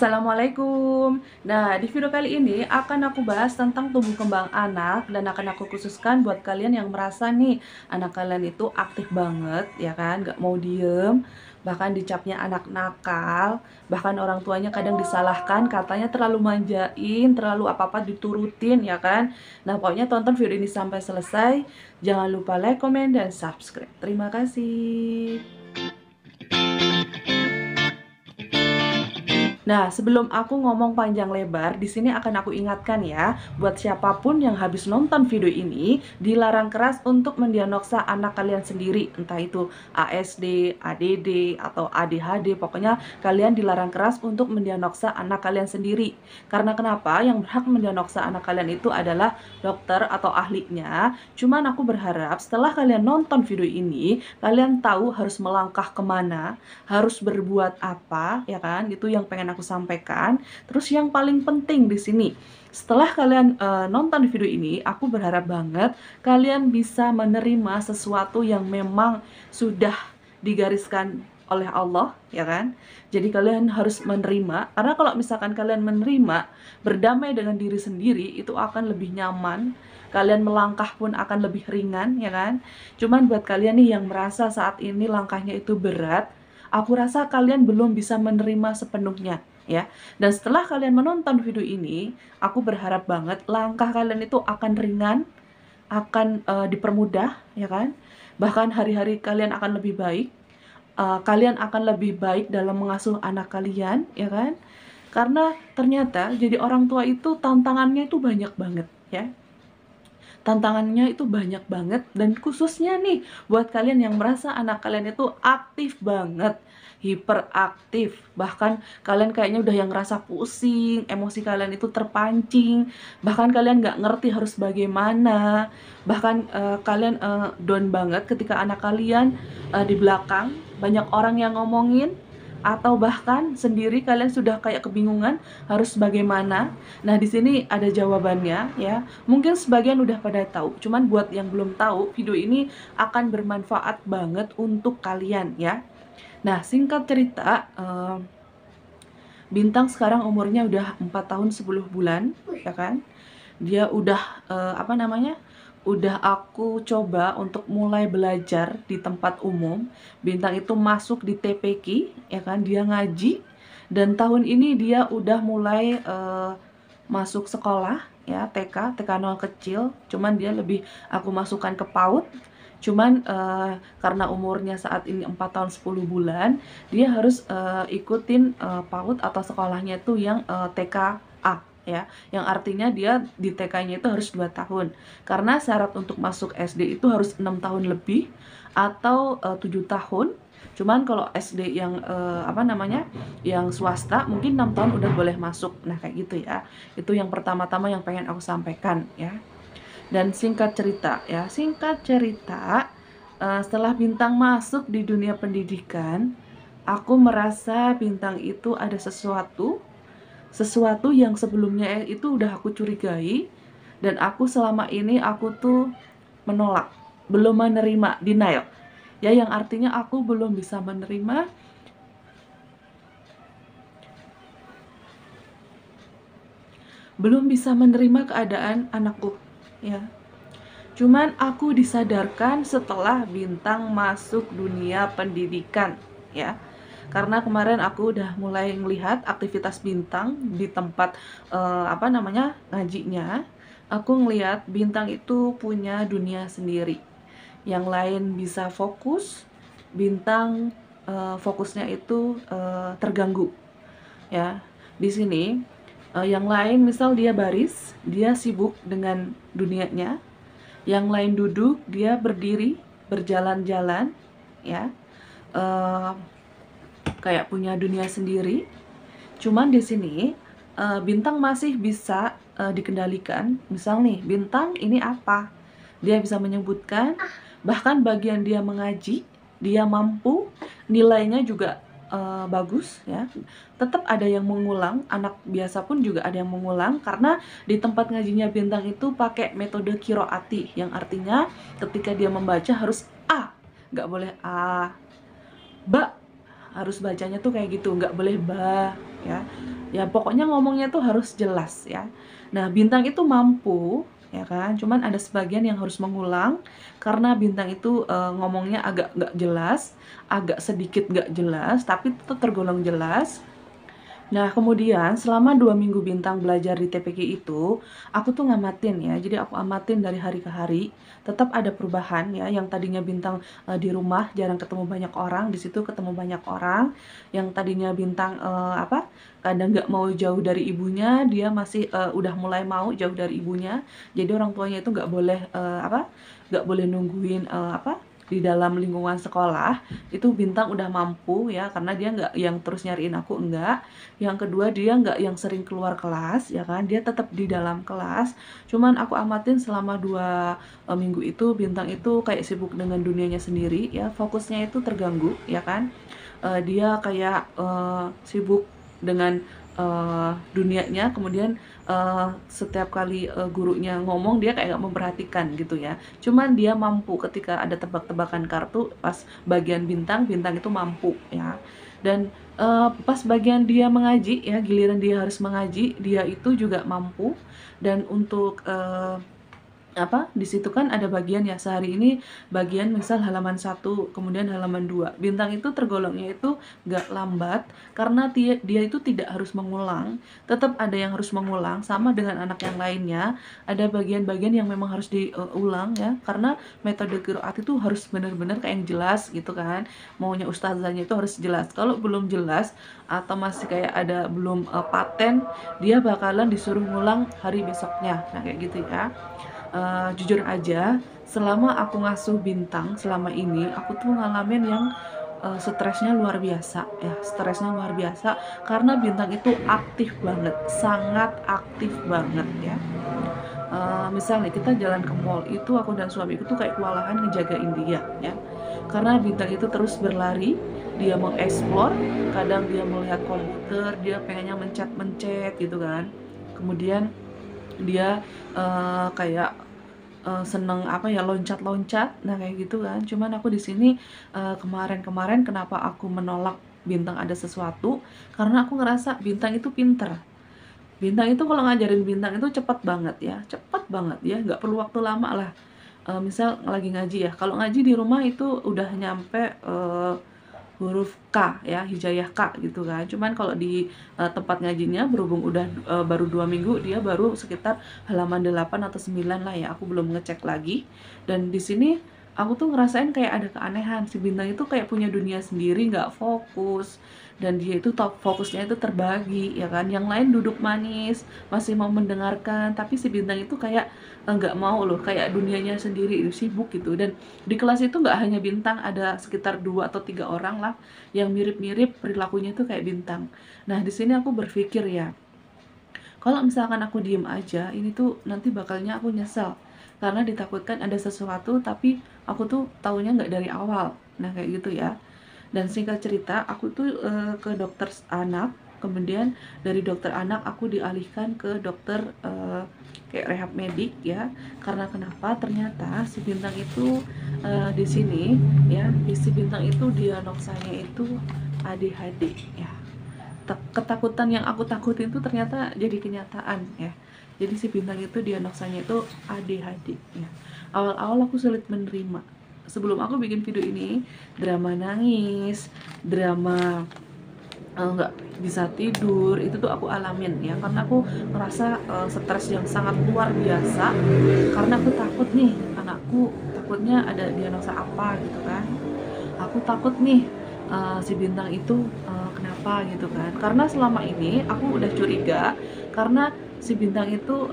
Assalamualaikum. Nah, di video kali ini akan aku bahas tentang tumbuh kembang anak dan akan aku khususkan buat kalian yang merasa nih anak kalian itu aktif banget, ya kan, nggak mau diem, bahkan dicapnya anak nakal, bahkan orang tuanya kadang disalahkan, katanya terlalu manjain, terlalu apa-apa diturutin, ya kan. Nah, pokoknya tonton video ini sampai selesai. Jangan lupa like, komen, dan subscribe. Terima kasih. Nah, sebelum aku ngomong panjang lebar, di sini akan aku ingatkan ya, buat siapapun yang habis nonton video ini, dilarang keras untuk mendiagnosa anak kalian sendiri, entah itu ASD, ADD, atau ADHD, pokoknya kalian dilarang keras untuk mendiagnosa anak kalian sendiri. Karena kenapa? Yang berhak mendiagnosa anak kalian itu adalah dokter atau ahlinya. Cuman aku berharap setelah kalian nonton video ini, kalian tahu harus melangkah kemana, harus berbuat apa, ya kan? Itu yang pengen aku sampaikan. Terus yang paling penting di sini, setelah kalian nonton video ini, aku berharap banget kalian bisa menerima sesuatu yang memang sudah digariskan oleh Allah, ya kan? Jadi kalian harus menerima, karena kalau misalkan kalian menerima, berdamai dengan diri sendiri, itu akan lebih nyaman. Kalian melangkah pun akan lebih ringan, ya kan? Cuman buat kalian nih yang merasa saat ini langkahnya itu berat, aku rasa kalian belum bisa menerima sepenuhnya, ya. Dan setelah kalian menonton video ini, aku berharap banget langkah kalian itu akan ringan, akan dipermudah, ya kan. Bahkan hari-hari kalian akan lebih baik. Kalian akan lebih baik dalam mengasuh anak kalian, ya kan. Karena ternyata jadi orang tua itu tantangannya itu banyak banget, ya. Tantangannya itu banyak banget, dan khususnya nih buat kalian yang merasa anak kalian itu aktif banget, hiperaktif, bahkan kalian kayaknya udah yang ngerasa pusing, emosi kalian itu terpancing, bahkan kalian nggak ngerti harus bagaimana, bahkan kalian down banget ketika anak kalian di belakang banyak orang yang ngomongin, atau bahkan sendiri kalian sudah kayak kebingungan harus bagaimana. Nah, di sini ada jawabannya, ya. Mungkin sebagian udah pada tahu, cuman buat yang belum tahu, video ini akan bermanfaat banget untuk kalian, ya. Nah, singkat cerita, Bintang sekarang umurnya udah 4 tahun 10 bulan, ya kan. Dia udah apa namanya, udah aku coba untuk mulai belajar di tempat umum. Bintang itu masuk di TPQ, ya kan, dia ngaji, dan tahun ini dia udah mulai masuk sekolah, ya, TK 0 kecil, cuman dia lebih aku masukkan ke PAUD. Cuman karena umurnya saat ini 4 tahun 10 bulan, dia harus ikutin PAUD atau sekolahnya itu yang TKA, ya, yang artinya dia di TK-nya itu harus 2 tahun. Karena syarat untuk masuk SD itu harus 6 tahun lebih atau 7 tahun. Cuman kalau SD yang apa namanya, yang swasta mungkin 6 tahun udah boleh masuk. Nah, kayak gitu ya. Itu yang pertama-tama yang pengen aku sampaikan, ya. Dan singkat cerita, ya, singkat cerita, setelah Bintang masuk di dunia pendidikan, aku merasa Bintang itu ada sesuatu yang sebelumnya itu udah aku curigai, dan aku selama ini aku tuh menolak, belum menerima, denial, ya, yang artinya aku belum bisa menerima, keadaan anakku, ya. Cuman aku disadarkan setelah Bintang masuk dunia pendidikan, ya. Karena kemarin aku udah mulai melihat aktivitas Bintang di tempat apa namanya, ngajinya. Aku ngelihat Bintang itu punya dunia sendiri. Yang lain bisa fokus, Bintang fokusnya itu terganggu, ya. Di sini yang lain misal dia baris, dia sibuk dengan dunianya. Yang lain duduk, dia berdiri, berjalan-jalan, ya. Kayak punya dunia sendiri. Cuman di sini Bintang masih bisa dikendalikan. Misal nih, Bintang ini apa? Dia bisa menyebutkan, bahkan bagian dia mengaji, dia mampu, nilainya juga bagus, ya. Tetap ada yang mengulang, anak biasa pun juga ada yang mengulang, karena di tempat ngajinya Bintang itu pakai metode kiroati, yang artinya ketika dia membaca harus A, nggak boleh A. Ba, harus bacanya tuh kayak gitu, nggak boleh ba, ya. Ya pokoknya ngomongnya tuh harus jelas ya. Nah, Bintang itu mampu ya kan, cuman ada sebagian yang harus mengulang karena Bintang itu ngomongnya agak nggak jelas, agak sedikit nggak jelas, tapi itu tergolong jelas. Nah, kemudian selama 2 minggu Bintang belajar di TPQ itu, aku tuh ngamatin ya. Jadi aku amatin dari hari ke hari, tetap ada perubahan ya. Yang tadinya Bintang di rumah jarang ketemu banyak orang, di situ ketemu banyak orang. Yang tadinya Bintang kadang nggak mau jauh dari ibunya, dia masih udah mulai mau jauh dari ibunya. Jadi orang tuanya itu nggak boleh nungguin di dalam lingkungan sekolah. Itu Bintang udah mampu ya, karena dia nggak yang terus nyariin aku, enggak. Yang kedua, dia nggak yang sering keluar kelas ya kan, dia tetap di dalam kelas. Cuman aku amatin selama 2 minggu itu Bintang itu kayak sibuk dengan dunianya sendiri ya, fokusnya itu terganggu ya kan. Dia kayak sibuk dengan dunianya, kemudian setiap kali gurunya ngomong dia kayak nggak memperhatikan gitu ya. Cuman dia mampu ketika ada tebak-tebakan kartu, pas bagian Bintang, Bintang itu mampu ya. Dan pas bagian dia mengaji ya, giliran dia harus mengaji, dia itu juga mampu. Dan untuk di situ kan ada bagian ya, sehari ini bagian misal halaman 1, kemudian halaman 2. Bintang itu tergolongnya itu gak lambat, karena dia itu tidak harus mengulang, tetap ada yang harus mengulang, sama dengan anak yang lainnya, ada bagian-bagian yang memang harus diulang ya, karena metode qiraat itu harus benar-benar kayak yang jelas gitu kan, maunya ustazahnya itu harus jelas. Kalau belum jelas, atau masih kayak ada belum paten, dia bakalan disuruh ngulang hari besoknya, nah kayak gitu ya. Jujur aja, selama aku ngasuh Bintang selama ini, aku tuh ngalamin yang stresnya luar biasa ya, stresnya luar biasa karena Bintang itu aktif banget, sangat aktif banget ya. Misal nih kita jalan ke mall, itu aku dan suamiku tuh kayak kewalahan ngejagain dia ya. Karena Bintang itu terus berlari, dia mengeksplor, kadang dia melihat komputer, dia pengennya mencet-mencet gitu kan. Kemudian dia kayak seneng loncat-loncat, nah kayak gitu kan. Cuman aku di sini kemarin-kemarin kenapa aku menolak Bintang ada sesuatu, karena aku ngerasa Bintang itu pinter. Bintang itu kalau ngajarin Bintang itu cepet banget ya, nggak perlu waktu lama lah. Misal lagi ngaji ya, kalau ngaji di rumah itu udah nyampe huruf K ya, hijaiyah K gitu kan. Cuman kalau di tempat ngajinya berhubung udah baru 2 minggu, dia baru sekitar halaman 8 atau 9 lah ya, aku belum ngecek lagi. Dan di sini aku tuh ngerasain kayak ada keanehan, si Bintang itu kayak punya dunia sendiri, nggak fokus. Dan dia itu fokusnya itu terbagi ya kan, yang lain duduk manis masih mau mendengarkan, tapi si Bintang itu kayak nggak mau loh, kayak dunianya sendiri sibuk gitu. Dan di kelas itu nggak hanya Bintang, ada sekitar 2 atau 3 orang lah yang mirip-mirip perilakunya itu kayak Bintang. Nah, di sini aku berpikir ya, kalau misalkan aku diem aja, ini tuh nanti bakalnya aku nyesel. Karena ditakutkan ada sesuatu, tapi aku tuh taunya nggak dari awal. Nah, kayak gitu ya. Dan singkat cerita, aku tuh ke dokter anak, kemudian dari dokter anak aku dialihkan ke dokter kayak rehab medik ya. Karena kenapa? Ternyata si Bintang itu di sini ya, si Bintang itu diagnosanya itu ADHD ya. Ketakutan yang aku takutin itu ternyata jadi kenyataan ya. Jadi si Bintang itu diagnosanya itu ADHD ya. Awal-awal aku sulit menerima. Sebelum aku bikin video ini, drama nangis, drama nggak bisa tidur, itu tuh aku alamin ya, karena aku ngerasa stres yang sangat luar biasa, karena aku takut nih anakku, takutnya ada diagnosa apa gitu kan. Aku takut nih si Bintang itu kenapa gitu kan, karena selama ini aku udah curiga, karena si Bintang itu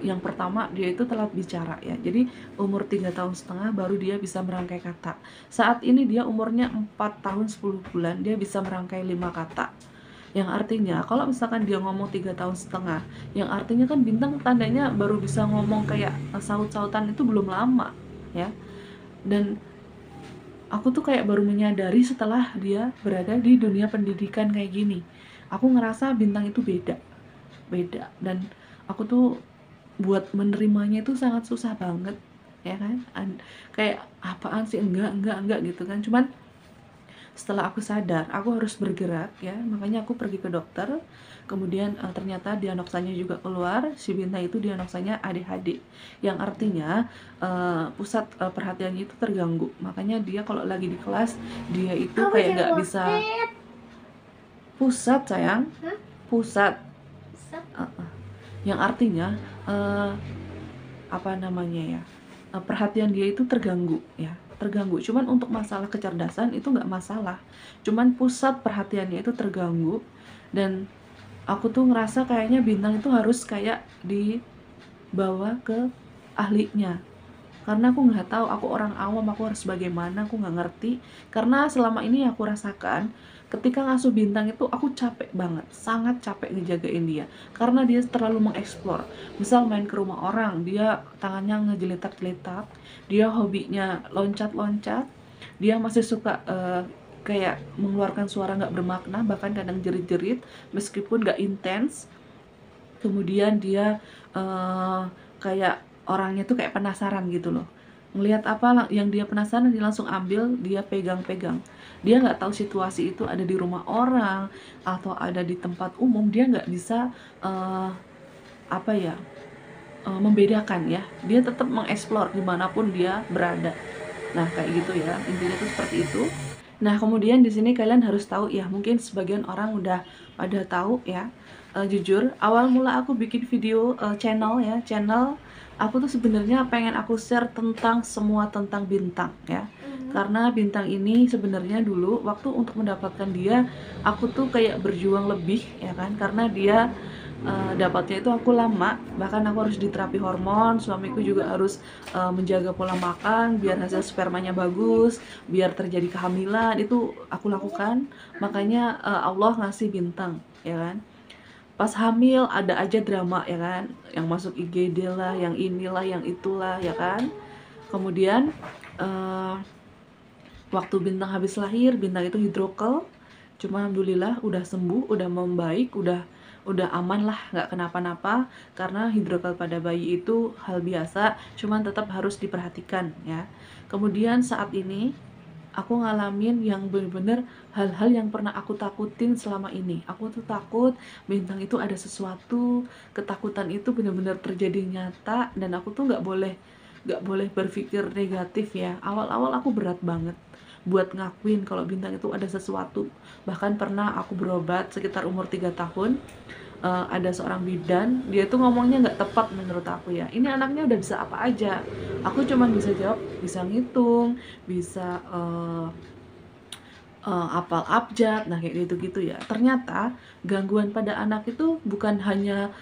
yang pertama dia itu telat bicara ya. Jadi umur 3 tahun setengah baru dia bisa merangkai kata. Saat ini dia umurnya 4 tahun 10 bulan, dia bisa merangkai 5 kata. Yang artinya kalau misalkan dia ngomong 3 tahun setengah, yang artinya kan Bintang tandanya baru bisa ngomong kayak saut-sautan itu belum lama ya. Dan aku tuh kayak baru menyadari setelah dia berada di dunia pendidikan kayak gini. Aku ngerasa Bintang itu beda. Dan aku tuh buat menerimanya itu sangat susah banget ya kan. Kayak apaan sih, enggak gitu kan. Cuman Setelah aku sadar aku harus bergerak ya, makanya aku pergi ke dokter. Kemudian ternyata diagnosanya juga keluar, si Bintang itu diagnosanya ADHD, yang artinya pusat perhatiannya itu terganggu. Makanya dia kalau lagi di kelas dia itu kayak nggak bisa pusat, sayang. Pusat. Yang artinya apa namanya ya, perhatian dia itu terganggu ya, terganggu. Cuman untuk masalah kecerdasan itu nggak masalah, cuman pusat perhatiannya itu terganggu. Dan aku tuh ngerasa kayaknya Bintang itu harus kayak dibawa ke ahlinya, karena aku nggak tahu, aku orang awam, aku harus bagaimana, aku nggak ngerti. Karena selama ini aku rasakan ketika ngasuh Bintang itu aku capek banget, sangat capek ngejagain dia, karena dia terlalu mengeksplor. Misal main ke rumah orang, dia tangannya ngejelitak-jelitak, dia hobinya loncat-loncat, dia masih suka kayak mengeluarkan suara nggak bermakna, bahkan kadang jerit-jerit meskipun nggak intens. Kemudian dia kayak orangnya tuh kayak penasaran gitu loh, ngelihat apa yang dia penasaran dia langsung ambil, dia pegang-pegang. Dia nggak tahu situasi itu ada di rumah orang atau ada di tempat umum, dia nggak bisa apa ya, membedakan ya. Dia tetap mengeksplor dimanapun dia berada. Nah kayak gitu ya, intinya tuh seperti itu. Nah kemudian di sini kalian harus tahu ya, mungkin sebagian orang udah pada tahu ya. Jujur awal mula aku bikin video channel ya, channel aku tuh sebenarnya pengen aku share tentang semua tentang Bintang ya. Karena Bintang ini sebenarnya dulu waktu untuk mendapatkan dia, aku tuh kayak berjuang lebih ya kan, karena dia dapatnya itu aku lama, bahkan aku harus diterapi hormon, suamiku juga harus menjaga pola makan biar hasil spermanya bagus, biar terjadi kehamilan, itu aku lakukan. Makanya Allah ngasih Bintang ya kan. Pas hamil ada aja drama ya kan, yang masuk IGD lah, yang inilah, yang itulah ya kan. Kemudian waktu Bintang habis lahir, Bintang itu hidrokel, cuma alhamdulillah udah sembuh, udah membaik, udah aman lah, nggak kenapa-napa. Karena hidrokel pada bayi itu hal biasa, cuman tetap harus diperhatikan ya. Kemudian saat ini aku ngalamin yang bener-bener hal-hal yang pernah aku takutin selama ini. Aku tuh takut Bintang itu ada sesuatu, ketakutan itu bener-bener terjadi nyata, dan aku tuh nggak boleh berpikir negatif ya. Awal-awal aku berat banget buat ngakuin kalau Bintang itu ada sesuatu. Bahkan pernah aku berobat sekitar umur 3 tahun, ada seorang bidan, dia tuh ngomongnya nggak tepat menurut aku ya. Ini anaknya udah bisa apa aja. Aku cuman bisa jawab, bisa ngitung, bisa apal abjad, nah kayak gitu-gitu ya. Ternyata gangguan pada anak itu bukan hanya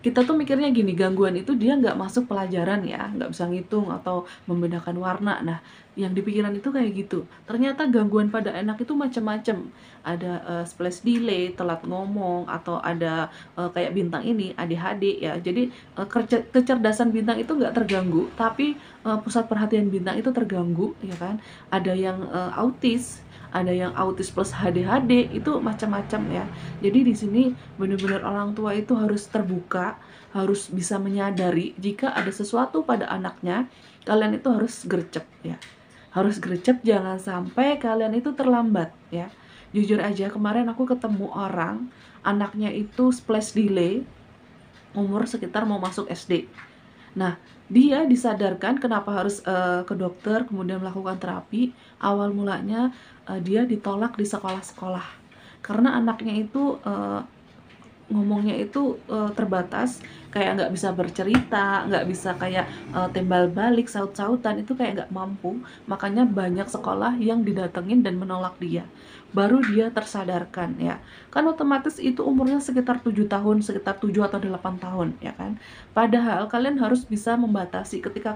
kita tuh mikirnya gini, gangguan itu dia nggak masuk pelajaran ya, nggak bisa ngitung atau membedakan warna. Nah, yang di pikiran itu kayak gitu. Ternyata gangguan pada anak itu macam-macam. Ada splash delay, telat ngomong, atau ada kayak Bintang ini ADHD ya. Jadi kecerdasan Bintang itu nggak terganggu, tapi pusat perhatian Bintang itu terganggu ya kan. Ada yang autis, ada yang autis plus HDHD, itu macam-macam ya. Jadi di sini benar-benar orang tua itu harus terbuka, harus bisa menyadari jika ada sesuatu pada anaknya, kalian itu harus gercep ya. Harus gercep, jangan sampai kalian itu terlambat ya. Jujur aja kemarin aku ketemu orang, anaknya itu splash delay, umur sekitar mau masuk SD. Nah, dia disadarkan kenapa harus ke dokter, kemudian melakukan terapi. Awal mulanya dia ditolak di sekolah-sekolah karena anaknya itu ngomongnya itu terbatas, kayak nggak bisa bercerita, nggak bisa kayak timbal balik, saut-sautan, itu kayak nggak mampu. Makanya banyak sekolah yang didatengin dan menolak dia. Baru dia tersadarkan ya. Kan otomatis itu umurnya sekitar 7 tahun, sekitar 7 atau 8 tahun ya kan. Padahal kalian harus bisa membatasi ketika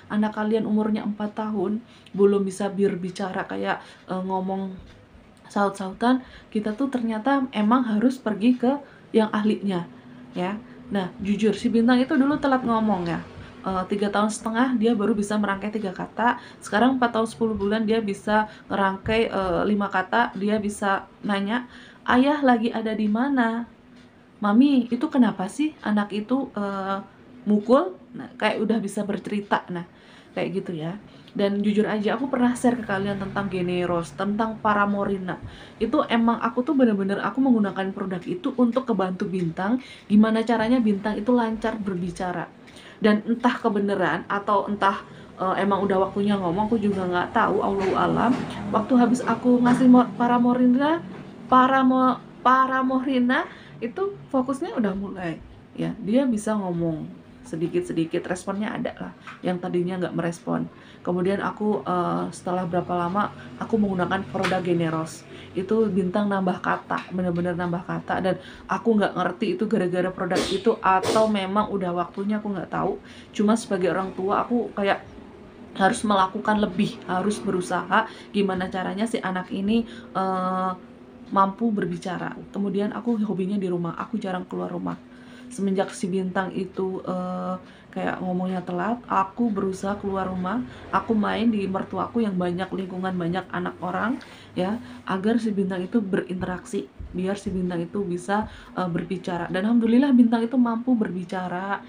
anak kalian umurnya 4 tahun, belum bisa berbicara kayak ngomong saut-sautan, kita tuh ternyata emang harus pergi ke yang ahlinya ya. Nah jujur si Bintang itu dulu telat ngomong ya, 3 tahun setengah dia baru bisa merangkai 3 kata. Sekarang 4 tahun 10 bulan dia bisa ngerangkai 5 kata. Dia bisa nanya, ayah lagi ada di mana, mami itu kenapa sih anak itu mukul. Nah kayak udah bisa bercerita. Nah kayak gitu ya. Dan jujur aja aku pernah share ke kalian tentang Generos, tentang Paramorina. Itu emang aku tuh bener-bener aku menggunakan produk itu untuk kebantu Bintang, gimana caranya Bintang itu lancar berbicara. Dan entah kebenaran atau entah emang udah waktunya ngomong, aku juga nggak tahu, Allahu alam. Waktu habis aku ngasih Paramorina itu fokusnya udah mulai, ya dia bisa ngomong sedikit-sedikit, responnya ada lah yang tadinya nggak merespon. Kemudian aku setelah berapa lama aku menggunakan produk Generos, itu Bintang nambah kata, bener-bener nambah kata, dan aku nggak ngerti itu gara-gara produk itu atau memang udah waktunya, aku nggak tahu. Cuma sebagai orang tua aku kayak harus melakukan lebih, harus berusaha gimana caranya si anak ini mampu berbicara. Kemudian aku hobinya di rumah, aku jarang keluar rumah. Semenjak si Bintang itu kayak ngomongnya telat, aku berusaha keluar rumah, aku main di mertuaku yang banyak lingkungan, banyak anak orang, ya, agar si Bintang itu berinteraksi, biar si Bintang itu bisa berbicara. Dan alhamdulillah Bintang itu mampu berbicara,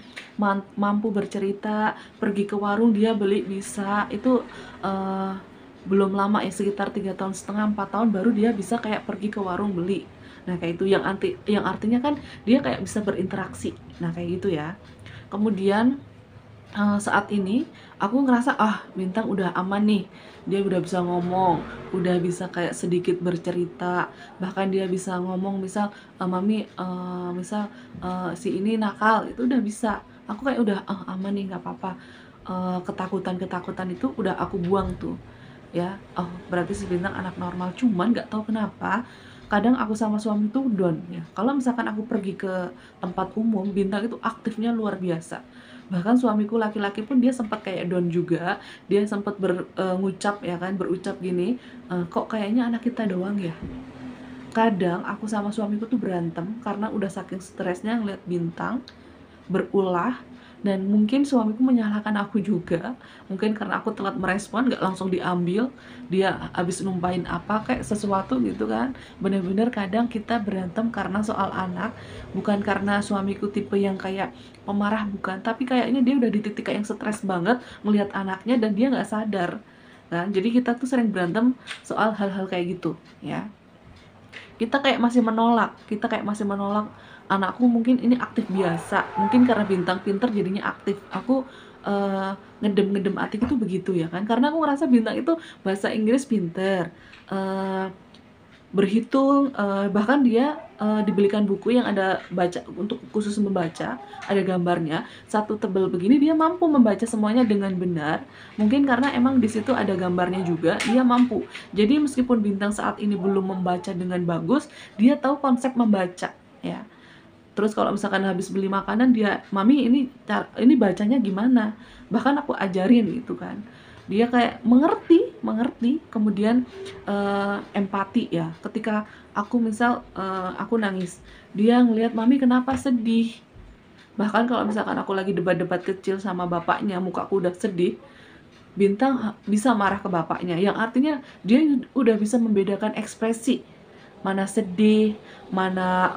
mampu bercerita, pergi ke warung dia beli bisa. Itu belum lama ya, sekitar 3,5 tahun 4 tahun baru dia bisa kayak pergi ke warung beli. Nah kayak itu yang artinya kan dia kayak bisa berinteraksi. Nah kayak gitu ya. Kemudian saat ini aku ngerasa Bintang udah aman nih, dia udah bisa ngomong, udah bisa kayak sedikit bercerita, bahkan dia bisa ngomong misal mami misal si ini nakal, itu udah bisa. Aku kayak udah aman nih, nggak apa-apa. Ketakutan itu udah aku buang tuh, ya. Berarti si Bintang anak normal. Cuman nggak tahu kenapa kadang aku sama suami tuh down ya. Kalau misalkan aku pergi ke tempat umum, Bintang itu aktifnya luar biasa. Bahkan suamiku laki-laki pun dia sempat kayak down juga. Dia sempat ngucap ya kan, berucap gini, kok kayaknya anak kita doang ya. Kadang aku sama suamiku tuh berantem karena udah saking stresnya ngeliat Bintang berulah. Dan mungkin suamiku menyalahkan aku juga, mungkin karena aku telat merespon, nggak langsung diambil, dia habis numpain apa kayak sesuatu gitu kan. Bener-bener kadang kita berantem karena soal anak, bukan karena suamiku tipe yang kayak pemarah, bukan, tapi kayaknya dia udah di titik yang stres banget ngelihat anaknya dan dia nggak sadar kan. Jadi kita tuh sering berantem soal hal-hal kayak gitu ya. Kita kayak masih menolak anakku mungkin ini aktif biasa, mungkin karena Bintang pinter jadinya aktif. Aku ngedem hati itu begitu ya kan, karena aku ngerasa Bintang itu bahasa Inggris pinter, berhitung, bahkan dia dibelikan buku yang ada baca untuk khusus membaca, ada gambarnya, satu tebel begini dia mampu membaca semuanya dengan benar. Mungkin karena emang di situ ada gambarnya juga, dia mampu. Jadi meskipun Bintang saat ini belum membaca dengan bagus, dia tahu konsep membaca ya. Terus kalau misalkan habis beli makanan, dia, mami ini bacanya gimana, bahkan aku ajarin gitu kan. Dia kayak mengerti. Kemudian empati ya, ketika aku misal aku nangis, dia ngelihat mami kenapa sedih. Bahkan kalau misalkan aku lagi debat-debat kecil sama bapaknya, muka aku udah sedih, Bintang bisa marah ke bapaknya, yang artinya dia udah bisa membedakan ekspresi, mana sedih, mana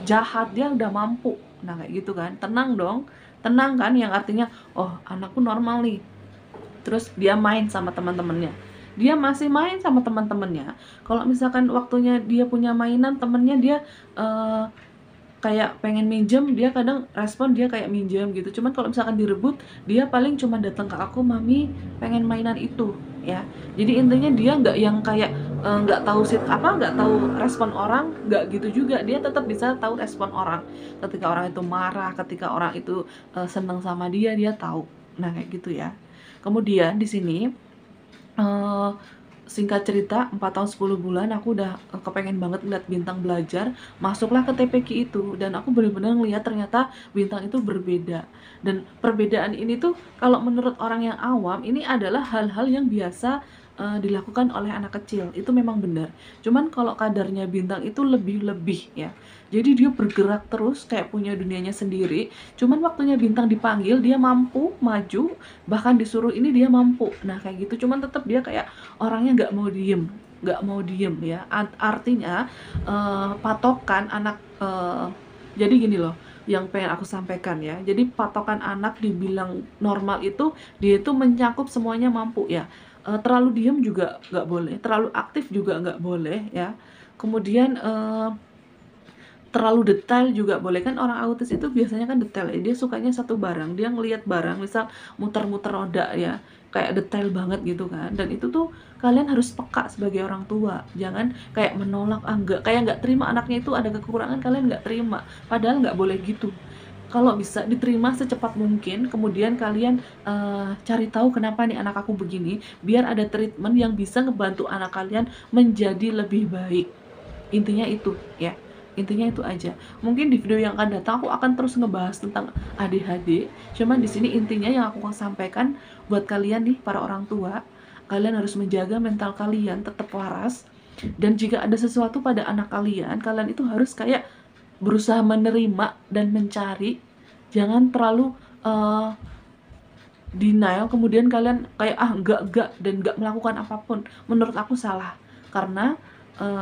jahat, dia udah mampu. Nah kayak gitu kan, tenang kan, yang artinya anakku normal nih. Terus dia main sama teman-temannya, dia masih main sama teman-temannya. Kalau misalkan waktunya dia punya mainan temennya, dia kayak pengen minjem, dia kadang respon dia kayak minjem gitu. Cuman kalau misalkan direbut, dia paling cuma datang ke aku, mami pengen mainan itu ya. Jadi intinya dia nggak yang kayak nggak tahu nggak tahu respon orang, nggak gitu juga. Dia tetap bisa tahu respon orang, ketika orang itu marah, ketika orang itu senang sama dia tahu. Nah kayak gitu ya. Kemudian di sini singkat cerita, 4 tahun 10 bulan aku udah kepengen banget lihat Bintang belajar. Masuklah ke TPQ itu, dan aku benar-benar ngelihat ternyata Bintang itu berbeda. Dan perbedaan ini tuh kalau menurut orang yang awam, ini adalah hal-hal yang biasa dilakukan oleh anak kecil. Itu memang benar. Cuman kalau kadarnya Bintang itu lebih-lebih ya. Jadi dia bergerak terus kayak punya dunianya sendiri. Cuman waktunya Bintang dipanggil, dia mampu maju, bahkan disuruh ini dia mampu. Nah kayak gitu. Cuman tetap dia kayak orangnya nggak mau diem ya. Artinya patokan anak Jadi gini loh, yang pengen aku sampaikan ya. Jadi patokan anak dibilang normal itu dia itu mencakup semuanya mampu ya. Terlalu diem juga nggak boleh, terlalu aktif juga nggak boleh ya. Kemudian terlalu detail juga boleh, kan orang autis itu biasanya kan detail ya, dia sukanya satu barang, dia ngelihat barang misal muter-muter roda ya, kayak detail banget gitu kan. Dan itu tuh kalian harus peka sebagai orang tua, jangan kayak menolak, enggak, kayak nggak terima anaknya itu ada kekurangan, kalian nggak terima, padahal nggak boleh gitu. Kalau bisa diterima secepat mungkin, kemudian kalian cari tahu kenapa nih anak aku begini, biar ada treatment yang bisa ngebantu anak kalian menjadi lebih baik. Intinya itu ya, intinya itu aja. Mungkin di video yang akan datang aku akan terus ngebahas tentang ADHD, cuman di sini intinya yang aku sampaikan buat kalian nih para orang tua, kalian harus menjaga mental kalian tetap waras. Dan jika ada sesuatu pada anak kalian, kalian itu harus kayak berusaha menerima dan mencari, jangan terlalu denial, kemudian kalian kayak enggak dan enggak melakukan apapun. Menurut aku salah, karena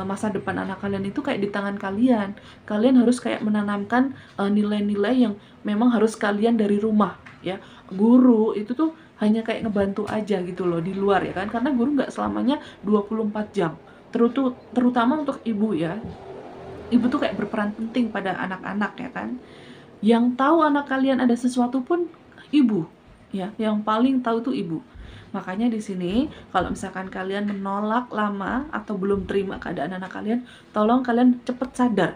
masa depan anak kalian itu kayak di tangan kalian. Kalian harus kayak menanamkan nilai-nilai yang memang harus kalian dari rumah ya. Guru itu tuh hanya kayak ngebantu aja gitu loh di luar ya kan, karena guru nggak selamanya 24 jam. Terutama untuk ibu ya, ibu tuh kayak berperan penting pada anak-anak ya kan. Yang tahu anak kalian ada sesuatu pun ibu, ya, yang paling tahu tuh ibu. Makanya di sini kalau misalkan kalian menolak lama atau belum terima keadaan anak kalian, tolong kalian cepet sadar.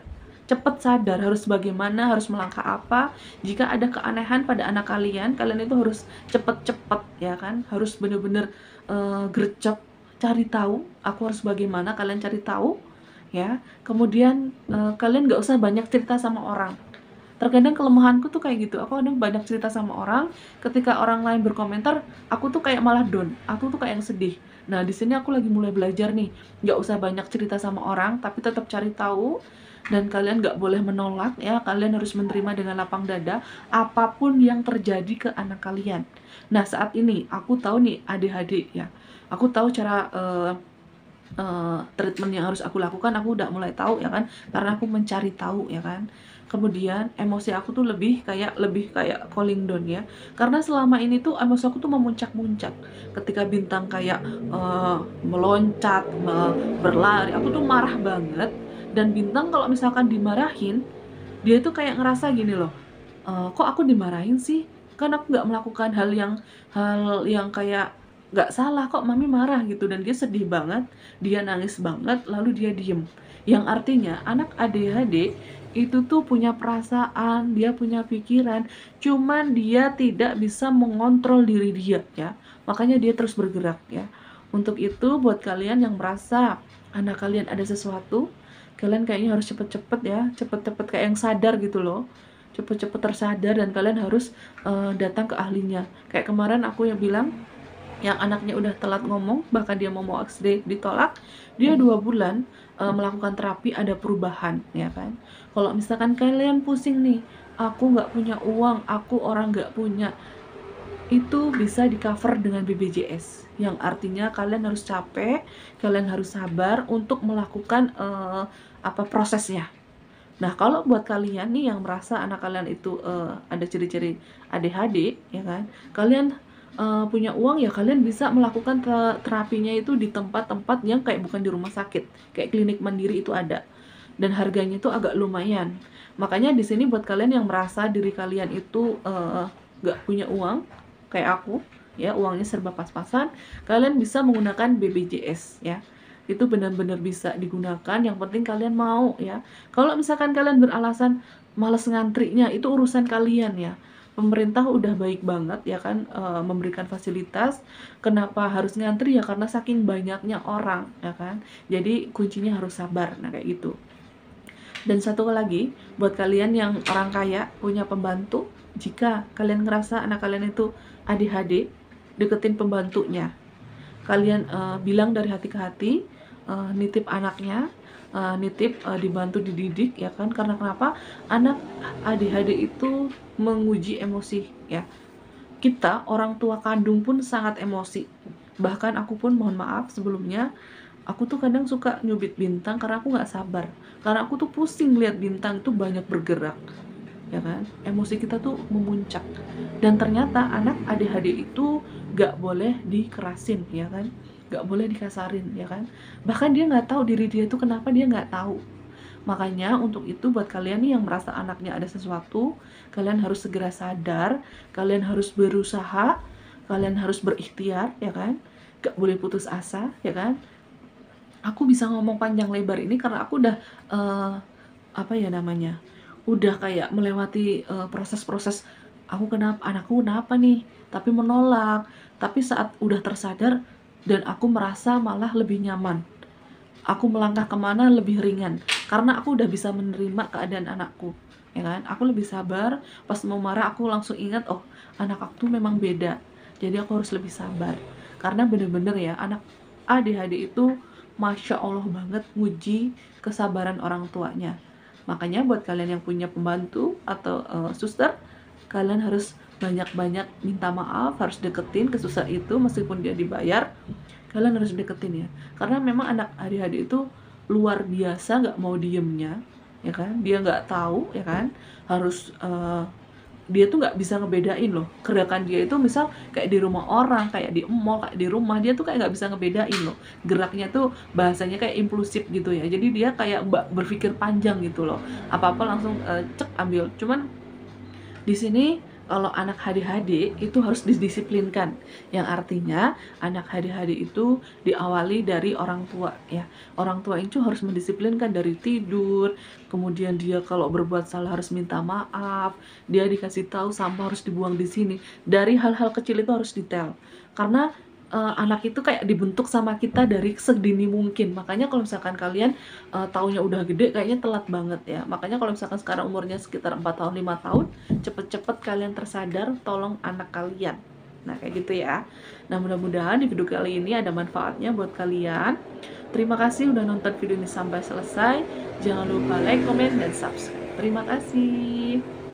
Cepet sadar harus bagaimana, harus melangkah apa. Jika ada keanehan pada anak kalian, kalian itu harus cepet-cepet ya kan, harus bener-bener gercep, cari tahu aku harus bagaimana, kalian cari tahu ya. Kemudian kalian nggak usah banyak cerita sama orang. Terkadang kelemahanku tuh kayak gitu, aku kadang banyak cerita sama orang, ketika orang lain berkomentar aku tuh kayak malah down, aku tuh kayak yang sedih. Nah di sini aku lagi mulai belajar nih, nggak usah banyak cerita sama orang tapi tetap cari tahu. Dan kalian nggak boleh menolak ya, kalian harus menerima dengan lapang dada apapun yang terjadi ke anak kalian. Nah saat ini aku tahu nih ADHD ya, aku tahu cara treatment yang harus aku lakukan, aku udah mulai tahu ya kan, karena aku mencari tahu ya kan. Kemudian emosi aku tuh lebih kayak cooling down ya, karena selama ini tuh emosi aku tuh memuncak-muncak ketika bintang kayak meloncat, berlari, aku tuh marah banget. Dan bintang kalau misalkan dimarahin, dia tuh kayak ngerasa gini loh, kok aku dimarahin sih, kan aku nggak melakukan hal yang kayak nggak salah, kok mami marah gitu. Dan dia sedih banget, dia nangis banget, lalu dia diem. Yang artinya anak ADHD itu tuh punya perasaan, dia punya pikiran, cuman dia tidak bisa mengontrol diri dia ya, makanya dia terus bergerak ya. Untuk itu buat kalian yang merasa anak kalian ada sesuatu, kalian kayaknya harus cepet-cepet ya, cepet-cepet kayak yang sadar gitu loh, cepet-cepet tersadar. Dan kalian harus datang ke ahlinya. Kayak kemarin aku yang bilang, yang anaknya udah telat ngomong, bahkan dia mau XD ditolak, dia 2 bulan melakukan terapi, ada perubahan ya kan. Kalau misalkan kalian pusing nih, aku nggak punya uang, aku orang nggak punya, itu bisa di cover dengan BPJS, yang artinya kalian harus capek, kalian harus sabar untuk melakukan prosesnya. Nah, kalau buat kalian nih yang merasa anak kalian itu ada ciri-ciri ADHD, ya kan, kalian punya uang ya, kalian bisa melakukan terapinya itu di tempat-tempat yang kayak bukan di rumah sakit, kayak klinik mandiri itu ada, dan harganya itu agak lumayan. Makanya di sini buat kalian yang merasa diri kalian itu nggak punya uang, kayak aku, ya uangnya serba pas-pasan, kalian bisa menggunakan BPJS ya. Itu benar-benar bisa digunakan, yang penting kalian mau ya. Kalau misalkan kalian beralasan males ngantrinya, itu urusan kalian ya. Pemerintah udah baik banget ya kan, memberikan fasilitas. Kenapa harus ngantri ya, karena saking banyaknya orang ya kan. Jadi kuncinya harus sabar, nah kayak gitu. Dan satu lagi, buat kalian yang orang kaya punya pembantu, jika kalian ngerasa anak kalian itu ADHD, deketin pembantunya. Kalian bilang dari hati ke hati, nitip anaknya, nitip dibantu dididik ya kan. Karena kenapa? Anak ADHD itu menguji emosi ya. Kita orang tua kandung pun sangat emosi. Bahkan aku pun mohon maaf sebelumnya, Aku tuh kadang suka nyubit bintang karena aku nggak sabar. Karena aku tuh pusing lihat bintang itu banyak bergerak, ya kan? Emosi kita tuh memuncak. Dan ternyata anak ADHD itu nggak boleh dikerasin, ya kan? Nggak boleh dikasarin, ya kan? Bahkan dia nggak tahu diri dia itu kenapa dia nggak tahu. Makanya untuk itu buat kalian nih yang merasa anaknya ada sesuatu, kalian harus segera sadar, kalian harus berusaha, kalian harus berikhtiar, ya kan? Gak boleh putus asa, ya kan? Aku bisa ngomong panjang lebar ini karena aku udah apa ya namanya, udah kayak melewati proses-proses anakku kenapa nih, tapi menolak. Tapi saat udah tersadar dan aku merasa malah lebih nyaman, aku melangkah kemana lebih ringan karena aku udah bisa menerima keadaan anakku, ya kan? Aku lebih sabar. Pas mau marah aku langsung ingat, oh anak aku tuh memang beda, jadi aku harus lebih sabar. Karena bener-bener ya, anak ADHD itu Masya Allah banget nguji kesabaran orang tuanya. Makanya buat kalian yang punya pembantu atau suster, kalian harus banyak-banyak minta maaf, harus deketin ke suster itu meskipun dia dibayar. Kalian harus deketin ya, karena memang anak ADHD itu luar biasa nggak mau diemnya, ya kan? Dia nggak tahu, ya kan? Harus dia tuh nggak bisa ngebedain loh gerakan dia itu, misal kayak di rumah orang, kayak di mall, kayak di rumah, dia tuh kayak nggak bisa ngebedain loh geraknya tuh, bahasanya kayak impulsif gitu ya. Jadi dia kayak berpikir panjang gitu loh, apa-apa langsung cek ambil. Cuman di sini kalau anak ADHD itu harus didisiplinkan, yang artinya anak ADHD itu diawali dari orang tua ya. Orang tua itu harus mendisiplinkan dari tidur, kemudian dia kalau berbuat salah harus minta maaf, dia dikasih tahu sampah harus dibuang di sini. Dari hal-hal kecil itu harus detail. Karena anak itu kayak dibentuk sama kita dari sedini mungkin. Makanya kalau misalkan kalian taunya udah gede, kayaknya telat banget ya. Makanya kalau misalkan sekarang umurnya sekitar 4 tahun 5 tahun, cepet-cepet kalian tersadar, tolong anak kalian. Nah kayak gitu ya. Nah mudah-mudahan di video kali ini ada manfaatnya buat kalian. Terima kasih udah nonton video ini sampai selesai. Jangan lupa like, comment, dan subscribe. Terima kasih.